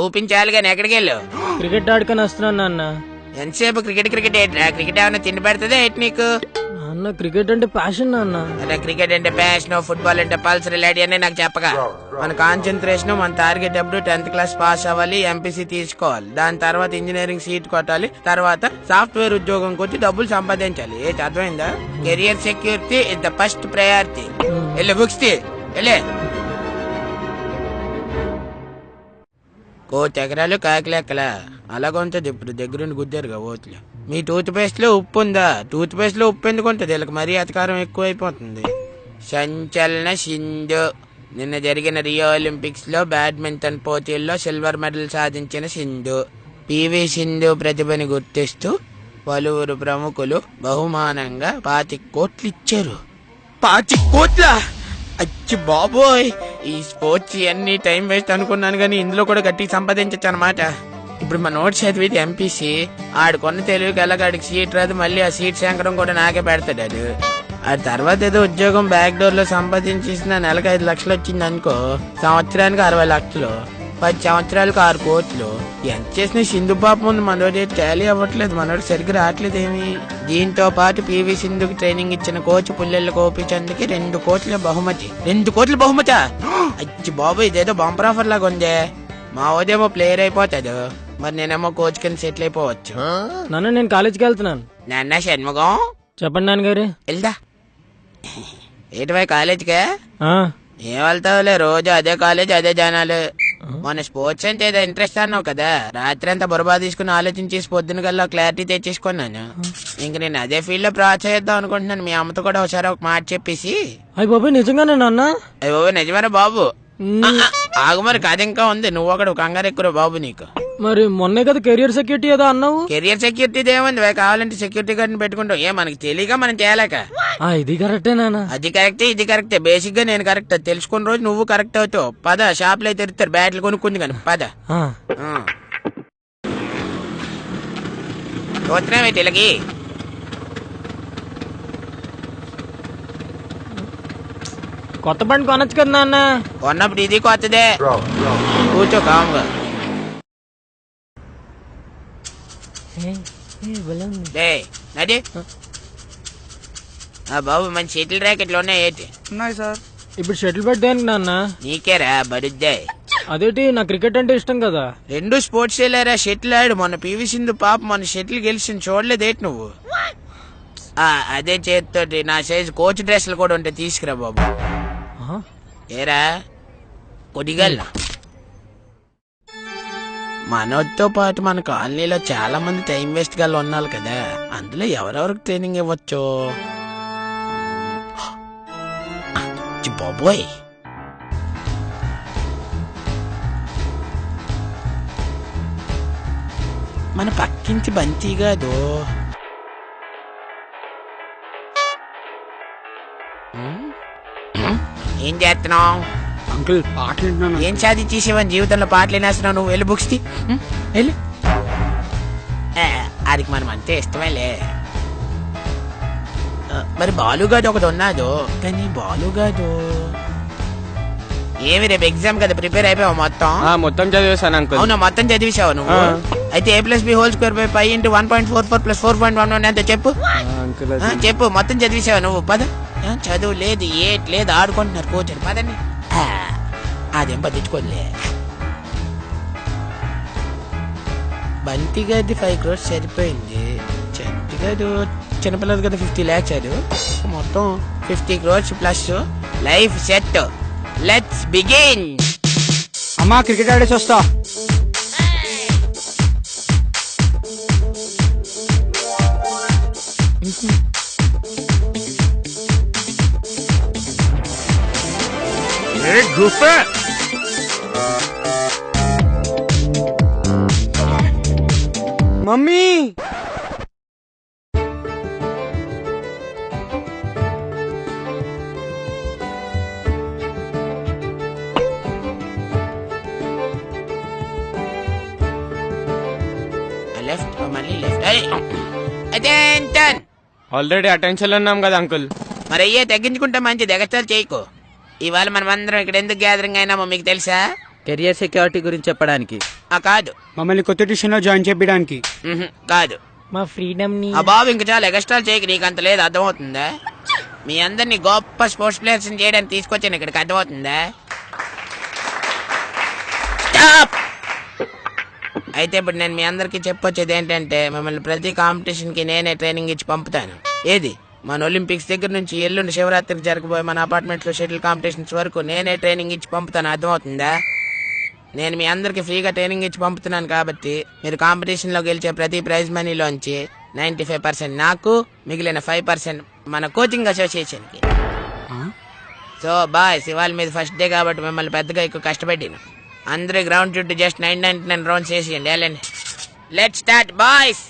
ఊపించాలి కానీ ఎక్కడికి వెళ్ళు? క్రికెట్ ఆడుకొని వస్తున్నాను నాన్న. ఎంతసేపు క్రికెట్ క్రికెట్ ఏంట్రా? క్రికెట్ ఏమన్నా తిండి పెడుతుందా ఏంటి నీకు? నాన్న క్రికెట్ అంటే ప్యాషన్ నాన్న. అదే క్రికెట్ అంటే ప్యాషన్, ఫుట్బాల్ అంటే పల్సర్, ఇలాంటివన్నీ నాకు చెప్పగా. మన కాన్సన్ట్రేషన్, మన టార్గెట్ ఎప్పుడు 10th క్లాస్ పాస్ అవ్వాలి, ఎంపీసీ తీసుకోవాలి, దాని తర్వాత ఇంజనీరింగ్ సీట్ కొట్టాలి, తర్వాత సాఫ్ట్వేర్ ఉద్యోగం కొట్టి డబ్బులు సంపాదించాలి. ఏంటి అర్థమైందా? Career security is the first priority. వెళ్ళి బుక్స్ తీ, వెళ్ళే. కోటి ఎకరాలు కాకిలెక్కల అలాగుంటది. ఇప్పుడు దగ్గరుండి గుద్దారుగా ఓట్లు. మీ టూత్ పేస్ట్ లో ఉప్పు ఉందా? టూత్ పేస్ట్ లో ఉప్పు ఎందుకు ఉంటుంది? వీళ్ళకి మరీ అధికారం ఎక్కువైపోతుంది. సంచలన సింధు నిన్న జరిగిన రియో ఒలింపిక్స్ లో బ్యాడ్మింటన్ పోటీల్లో సిల్వర్ మెడల్ సాధించిన సింధు. పివి సింధు ప్రతిభని గుర్తిస్తూ పలువురు ప్రముఖులు బహుమానంగా 25 కోట్లు ఇచ్చారు. 25 కోట్ల? అచ్చి బాబోయ్, ఈ స్పోర్ట్స్ అన్ని టైం వేస్ట్ అనుకున్నాను కానీ ఇందులో కూడా గట్టిగా సంపాదించచ్చు అనమాట. ఇప్పుడు మా నోట్ చదివిది ఎంపీసీ. ఆడుకున్న తెలుగుకి ఎలాగాడికి సీట్ రాదు, మళ్ళీ ఆ సీట్ శంకరం కూడా నాకే పెడతాడు. ఆ తర్వాత ఏదో ఉద్యోగం బ్యాక్ డోర్ లో సంపాదించేసిన నెలకు 5 లక్షలు వచ్చింది అనుకో, సంవత్సరానికి 60 లక్షలు, 10 సంవత్సరాలకు 6 కోట్లు. ఎంత చేసినా సింధు పాపం ఉంది, మనోడి టాలీ అవ్వట్లేదు, మనోడికి సరిగ్గా రావట్లేదేమి. దీంతో పాటు పివి సింధుకి ట్రైనింగ్ ఇచ్చిన కోచ్ పుల్లెళ్ళ గోపిచంద్కి 2 కోట్ల బహుమతి. 2 కోట్ల బహుమతా? అచ్చి బాబు, ఇదేదో బంపర్ ఆఫర్ లాగా ఉందే. మా ఓదేమో ప్లేయర్ అయిపోతాడు, మరి నేనేమో కోచ్ కింద సెటిల్ అయిపోవచ్చు. నాన్న నేను కాలేజీకి వెళ్తున్నాను. నాన్న షణ్ముఖం, చెప్పండి నాన్నగారు. వెళ్దా ఏటివై కాలేజీకే? ఆ, ఏం వెళ్తావులే, రోజు అదే కాలేజ్ అదే జనాలు. మన స్పోర్ట్స్ అంటే ఏదో ఇంట్రెస్ట్ అన్నావు కదా, రాత్రి అంతా బుర్రబా తీసుకుని ఆలోచించేసి పొద్దున కల్లా క్లారిటీ తెచ్చేసుకున్నాను. ఇంక నేను అదే ఫీల్డ్ లో ప్రోత్సహిద్దాం అనుకుంటున్నాను. మీ అమ్మతో కూడా ఒకసారి ఒక మాట చెప్పేసి. అయ్యి బాబాయ్ నిజంగానే నాన్న? అయ్యి బాబు నిజమేనా బాబు? ఆగు, మరి కథ ఇంకా ఉంది, నువ్వు ఒకడు కంగారు ఎక్కువ బాబు నీకు. మరి మొన్నే కదా కెరియర్ సెక్యూరిటీ ఏదో అన్నావు. కెరియర్ సెక్యూరిటీ ఏముంది, కావాలంటే సెక్యూరిటీ గార్డ్ పెట్టుకుంటాం. ఏ మనకి తెలియక మనం చేయలేక. ఇది కరెక్టే నాన్న. అది కరెక్టే, ఇది కరెక్టే. బేసిక్ గా నేను కరెక్ట్, తెలుసుకున్న రోజు నువ్వు కరెక్ట్ అవుతావు. పద, షాప్ లో అయితే తెరుతారు, బ్యాట్లు కొనుక్కుంది కానీ పద. చూస్తున్నాం ఇలాగి. కొత్త బండి కొనొచ్చు కదా నాన్న. కొన్నప్పుడు ఇది కొత్తదే. కూర్చో కామ్గా. నడి బాబు, మంచి షటిల్ ర్యాకెట్లు ఉన్నాయి. ఏంటి ఉన్నాయి సార్? ఇప్పుడు షటిల్ బ్యాట్ దేనికి నాన్న? నీకేరా బడుద్దే. అదేంటి, నా క్రికెట్ అంటే ఇష్టం కదా. 2 స్పోర్ట్స్ వెళ్ళారా, షటిల్ ఆడు. మొన్న పివి సింధు పాప మొన్న షటిల్ గెలిచింది, చూడలేదేటి నువ్వు? అదే చేతితోటి నా సైజు కోచ్ డ్రెస్లు కూడా ఉంటే తీసుకురా బాబు. ఏరా కొడిగల్లా. మనతో పాటు మన కాలనీలో చాలా మంది టైం వేస్ట్ గా ఉన్నారు కదా, అందులో ఎవరెవరికి ట్రైనింగ్ ఇవ్వచ్చు? బాబోయ్, మన పక్కించి బంతి కాదు. ఏం చేస్తున్నావు అంకుల్? పాటలు వింటున్నాను. ఏం సాధించేసేవని జీవితంలో పాటలు వినేస్తున్నావు నువ్వు? వెళ్ళి బుక్స్ వెళ్ళి. అది మనం అంతే ఇష్టమేలే. మరి బాలుగాడు ఒకటి ఉన్నాడు, కానీ బాలుగాడు ఏమి రేపు ఎగ్జామ్ కదా, ప్రిపేర్ అయిపోయావు మొత్తం? మొత్తం చదివేశాను అంకుల్. అవునా, మొత్తం చదివేశావు నువ్వు? అయితే a+b² × 1.44 + 4.11 ఎంత చెప్పు? చెప్పు, మొత్తం చదివేశావు నువ్వు? పద. చదువు లేదు, ఏట్ లేదు, ఆడుకుంటున్నారు కూర్చొని. పదండి. అదేం పట్టించుకోలే. బంతిగాది 5 crores సరిపోయింది. చెట్టుగాడు చిన్నపిల్లలు కదా 50 lakhs అది. మొత్తం 50 crores plus life set. Let's begin. అమ్మా క్రికెట్ ఆడేసి వస్తా. మమ్మీ లెఫ్ట్, మళ్ళీ లెఫ్ట్. అటెన్షన్. ఆల్రెడీ అటెన్షన్ అన్నాం కదా అంకుల్. మరి అయ్యే తగ్గించుకుంటే మంచిది, ఎగస్ట్రాలు చేయకు. ఇవాళ మనం అందరం ఇక్కడ ఎందుకు గ్యాదరింగ్ అయినామో మీకు తెలుసా? కెరియర్ సెక్యూరిటీ గురించి చెప్పడానికి. కాదు. మమ్మల్ని కొత్త ట్యూషన్ లో జాయిన్ చేపించడానికి. కాదు. మా ఫ్రీడమ్ ని బాబు ఇంక చాలా ఎక్స్ట్రా చేయకు, నీకు అంత లేదు, అర్థమవుతుందా? మీ అందరినీ గొప్ప స్పోర్ట్స్ ప్లేయర్స్ చేయడానికి తీసుకొచ్చాను ఇక్కడికి, అర్థమవుతుందా? Stop! అయితే ఇప్పుడు నేను మీ అందరికి చెప్పొచ్చేది ఏంటంటే, మిమ్మల్ని ప్రతి కాంపిటీషన్ కి నేనే ట్రైనింగ్ ఇచ్చి పంపుతాను. ఏది మన ఒలింపిక్స్ దగ్గర నుంచి ఎల్లుండి శివరాత్రికి జరగబోయే మన అపార్ట్మెంట్ లో షటిల్ కాంపిటీషన్స్ వరకు నేనే ట్రైనింగ్ ఇచ్చి పంపుతాను, అర్థమవుతుందా? నేను మీ అందరికి ఫ్రీగా ట్రైనింగ్ ఇచ్చి పంపుతున్నాను కాబట్టి మీరు కాంపిటీషన్ లో గెలిచే ప్రతి ప్రైజ్ మనీలోంచి 95% నాకు, మిగిలిన 5% మన కోచింగ్ అసోసియేషన్ కి. సో బాయ్స్, ఇవాళ మీద ఫస్ట్ డే కాబట్టి మిమ్మల్ని పెద్దగా ఎక్కువ కష్టపెట్టిన. అందరూ గ్రౌండ్ చుట్టూ జస్ట్ 999 రౌండ్స్ వేసేయండి. వెళ్ళండి, లెట్ స్టార్ట్ బాయ్స్.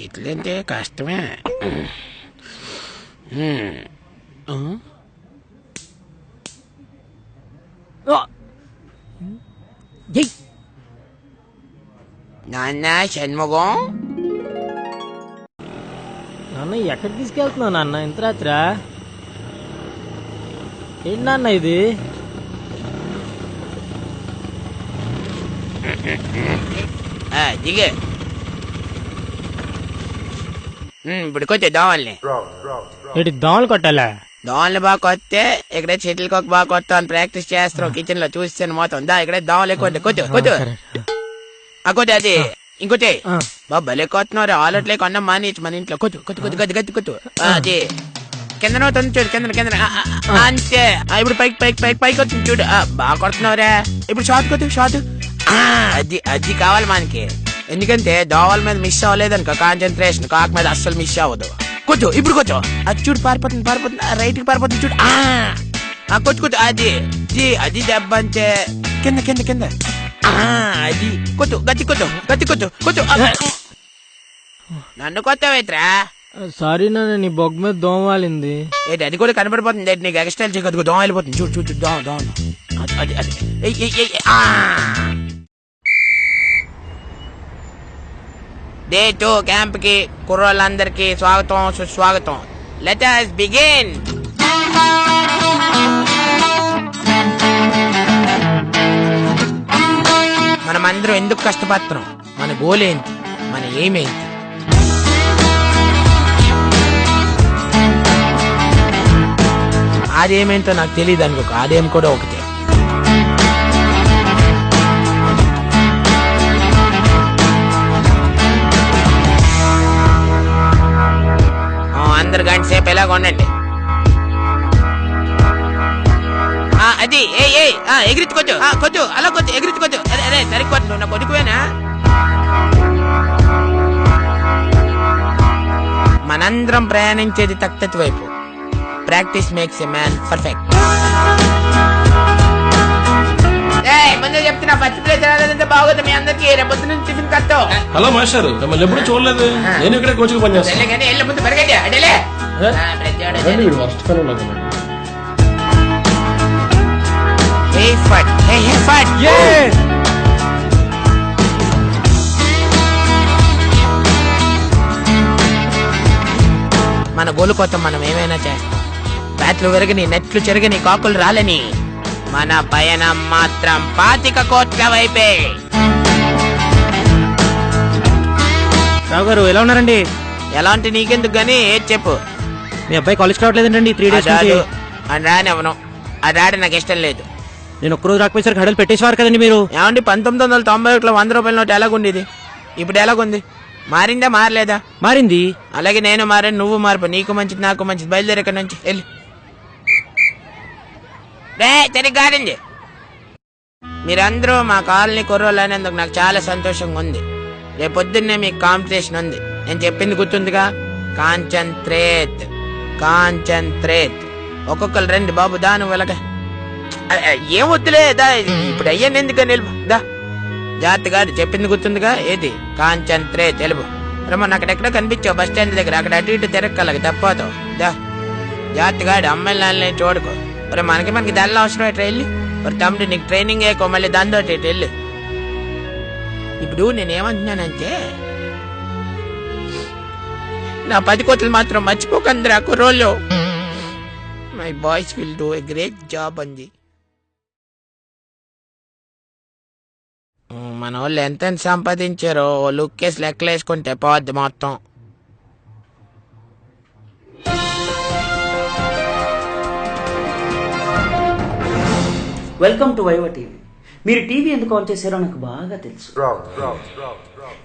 ఇట్లంటే కష్టమే. నాన్న షణ్ముఖం, నాన్న ఎక్కడికి తీసుకెళ్తున్నావు నాన్న ఇంత రాత్రా? ఏంటి నాన్న ఇది? దిగే. ఇప్పుడు కొట్టే దోమల్ని. ఏంటి దోమలు కొట్టాలా? దోమల్ని బాగా కొత్తే ఇక్కడే షటిల్ కాక్ బాగా కొట్టాలని ప్రాక్టీస్ చేస్తున్నాం. కిచెన్ లో చూస్తాను మొత్తం. దా ఇక్కడే దోమలు ఎక్కువ కొట్టు కొట్టు కొట్టు. అది ఇంకోటి బాబు భలే కొత్తున్నారు. ఆలట్లే కొన్న మాని మన ఇంట్లో కొట్టు కొట్టు కొట్టు గది గది కొట్టు. అది కింద చూడు, కింద కింద అంతే. ఇప్పుడు పైకి పైకి పైకి పైకి వచ్చింది చూడు. బాగా కొడుతున్నావురా. ఇప్పుడు షార్ట్ కొట్టు షార్ట్. అది అది కావాలి మనకి. ఎందుకంటే దోవల మీద మిస్ అవ్వలేదనుకో కాన్సన్ట్రేషన్, కాక్ మీద అస్సలు మిస్ అవ్వదు. కొంచెం ఇప్పుడు కొంచెం అది చూడు, పారిపోతుంది రైట్ కి పారిపోతుంది చూడు. కొట్టు కొట్టు. అది అది దెబ్బ అంతే. కింద కింద కింద. అది కొట్టు గట్టి కొట్టు గట్టి కొట్టు కొట్టు. నన్ను కొత్తవైత్రా. సారీ నాన్న, నీ బొగ్గ మీద దోమ వాలింది. ఏంటి అది కూడా కనపడిపోతుంది. నీకు ఎక్స్ట్రా చేయదు, దోమ వెళ్ళిపోతుంది చూడు చూడు. దోమ దోమ అది అది. డే 2 క్యాంప్ కి కుర్రోళ్ళందరికీ స్వాగతం సుస్వాగతం. Let us begin. మనమందరం ఎందుకు కష్టపడుతున్నాం? మన గోల్ ఏంటి? మన ఎయిమ్ ఏంటి? అదేమేంటో నాకు తెలియదు అనుకో, అదేం కూడా ఒకటే. అందరు గంట సేపు ఎలాగ ఉండండి. అది ఎగిరించుకోవచ్చు కొద్దు అలా కొద్దు ఎగిరించుకోవచ్చు. అదే అదే సరిపోతుంది. నువ్వు నా కొడుకువేనా? మనందరం ప్రయాణించేది తక్తతి వైపు. Practice makes a man perfect. ముందే చెప్తున్నా, ఫస్ట్ ప్లేస్ రాలేదంటే బాగోదు మీ అందరికి. రేపొద్దు నుంచి టిఫిన్ కట్టావు. హలో మాస్టర్, మిమ్మల్ని ఎప్పుడు చూడలేదు. నేను ఇక్కడ కోచింగ్ పనిచేస్తాను. కానీ ఎల్ల ముందు పరిగెట్టి అడేలే. వర్స్ట్ ఫెలో లాగా ఉన్నాడు. మన గోలు కోసం మనం ఏమైనా చేస్తాం. బ్యాట్లు విరగని, నెట్లు చెరగని, కాకులు రాలని. మన పయనం మాత్రం 25 కోట్ల వైపే. రావు గారు ఎలా ఉన్నారండి? ఎలాంటి నీకెందుకు గానీ ఏది చెప్పు. మీ అబ్బాయి కాలేజ్కి రావట్లేదండి 3 days నుంచి. అని రానివ్వను. అది రాడి నాకు ఇష్టం లేదు. నేను ఒక్కరోజు రాకపోయేసరికి హడలు పెట్టేసేవారు కదండి మీరు. ఏమండి 1991లో 100 రూపాయల నోటు ఎలాగుండేది? ఇప్పుడు ఎలాగుంది? మారిందా మారలేదా? మారింది. అలాగే నేను మారాను, నువ్వు మారిపో. నీకు మంచిది నాకు మంచిది. బయలుదేరి ఇక్కడ నుంచి వెళ్ళి సరిగ్గారండి. మీరందరూ మా కాలనీ కుర్రోళ్ళు అనేందుకు నాకు చాలా సంతోషంగా ఉంది. రేపొద్దున్నే మీకు కాంపిటీషన్ ఉంది. నేను చెప్పింది గుర్తుందిగా? కాన్సంట్రేట్. కాన్సంట్రేట్. ఒక్కొక్కరు రండి బాబు, దాని వెళ్ళక ఏం వద్దులే దా, ఇప్పుడు అయ్యాను ఎందుకని నిలుపు దా. జాగ్రత్తగా చెప్పింది గుర్తుందిగా, ఏది కాన్సంట్రేట్ తెలుపు. రమ్మని అక్కడెక్కడ కనిపించావు బస్ స్టాండ్ దగ్గర, అక్కడ అటు ఇటు తిరగలకి తప్పతావు దా. జాగ్రత్తగా అమ్మాయిల నాన్నని చూడుకో. మరి మనకి దానిలో అవసరం ఎట్లా వెళ్ళి, మరి తమ్ముడు నీకు ట్రైనింగ్ వేయకో, మళ్ళీ దాంతో వెళ్ళు. ఇప్పుడు నేనేమంటున్నానంటే, నా 10 కోట్లు మాత్రం మర్చిపోకండి రా కుర్రోళ్ళు. My boys will do a great job అంది. మన వాళ్ళు ఎంత సంపాదించారో లుక్కేసి లెక్కలేసుకుంటే పోద్ది మొత్తం. Welcome to viva TV. మీరు టీవీ ఎందుకు ఆన్ చేశారో నాకు బాగా తెలుసు.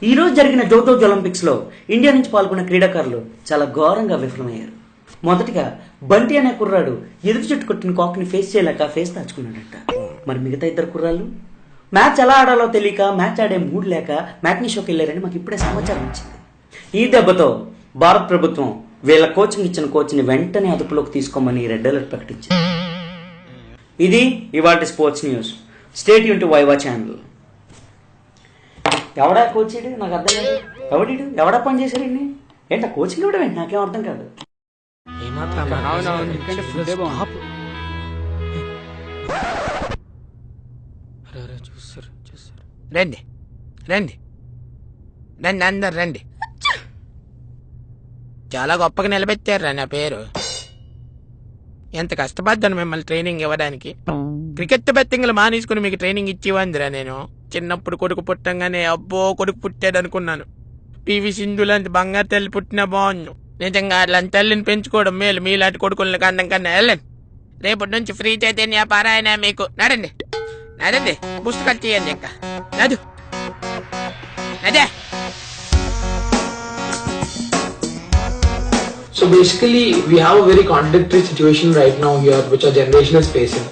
ఈ రోజు జరిగిన జోటోజ్ ఒలింపిక్స్ లో ఇండియా నుంచి పాల్గొన్న క్రీడాకారులు చాలా ఘోరంగా విఫలమయ్యారు. మొదటిగా బంటి అనే కుర్రాడు ఎదురు చుట్టు కొట్టిన కాక్ని ఫేస్ చేయలేక ఫేస్ దాచుకున్నాడట. మరి మిగతా 2 కుర్రాళ్ళు మ్యాచ్ ఎలా ఆడాలో తెలియక, మ్యాచ్ ఆడే మూడ్ లేక మ్యాట్నీ షోకి వెళ్ళారని మాకు ఇప్పుడే సమాచారం వచ్చింది. ఈ దెబ్బతో భారత ప్రభుత్వం వీళ్ళ కోచింగ్ ఇచ్చిన కోచ్ని వెంటనే అదుపులోకి తీసుకోమని రెడ్ అలర్ట్ ప్రకటించింది. ఇది ఇవాళ sports news. Stay tune to viva channel. ఎవడా కోచ్ నాకు అర్థం కాదు. ఎవడా పని చేశాడు ఏంటా కోచింగ్ ఇవ్వడం ఏంటి, నాకేం అర్థం కాదు. రండి రండి రండి అందరు రండి. చాలా గొప్పగా నిలబెట్టారా నా పేరు. ఎంత కష్టపడ్డాను మిమ్మల్ని ట్రైనింగ్ ఇవ్వడానికి. క్రికెట్ బెట్టింగ్లు మానేసుకుని మీకు ట్రైనింగ్ ఇచ్చివందిరా నేను. చిన్నప్పుడు కొడుకు పుట్టంగానే అబ్బో కొడుకు పుట్టాడు అనుకున్నాను. పివి సింధు లాంటి బంగారు తల్లి పుట్టినా బాగుండు. నిజంగా అలాంటి తల్లిని పెంచుకోవడం మేలు. మీలాంటి కొడుకుల్ని కన్నం కన్నా వెళ్ళండి. రేపటి నుంచి ఫ్రీ చైతన్య పారాయణ మీకు. నడండి నడండి, పుస్తకాలు చేయండి. ఇంకా నడు నదే. So basically, we have a very contradictory situation right now here, which our generation is facing.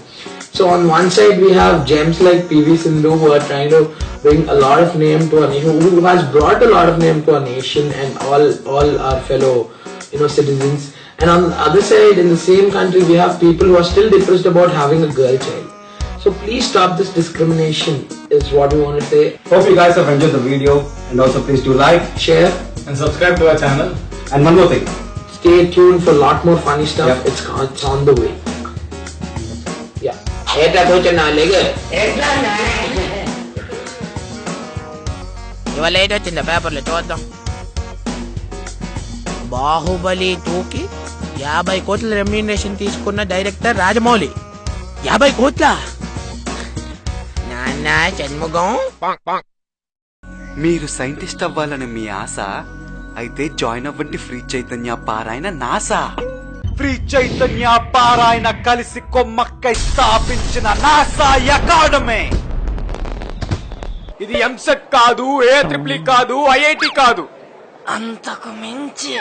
So on one side, we have gems like PV Sindhu who are trying to bring a lot of name to our nation, who has brought a lot of name to our nation and all our fellow, citizens. And on the other side, in the same country, we have people who are still depressed about having a girl child. So please stop this discrimination, is what we want to say. Hope you guys have enjoyed the video, and also please do like, Share, and subscribe to our channel. And one more thing, stay tuned for a lot more funny stuff. Yep. It's on the way. Yeah. ఏట్లా కూర్చున్నా లేగు. ఇవాళ ఏది వచ్చిందా పేపర్లో చూద్దాం. బాహుబలి 2కి 50 కోట్ల remuneration తీసుకున్న director Rajamouli. 50 కోట్ల నాన్న షణ్ముఖం. మీరు సైంటిస్ట్ అవ్వాలని మీ ఆశ అయితే జాయిన్ అవ్వండి ఫ్రీ చైతన్య పారాయణ నాసా. ఫ్రీ చైతన్య పారాయణ కలిసి కొమ్మక్కై స్థాపించిన నాసా అకాడమీ. ఇది ఎంసెట్ కాదు, ఏ ట్రిపుల్ కాదు, ఐఐటి కాదు, అంతకు మించి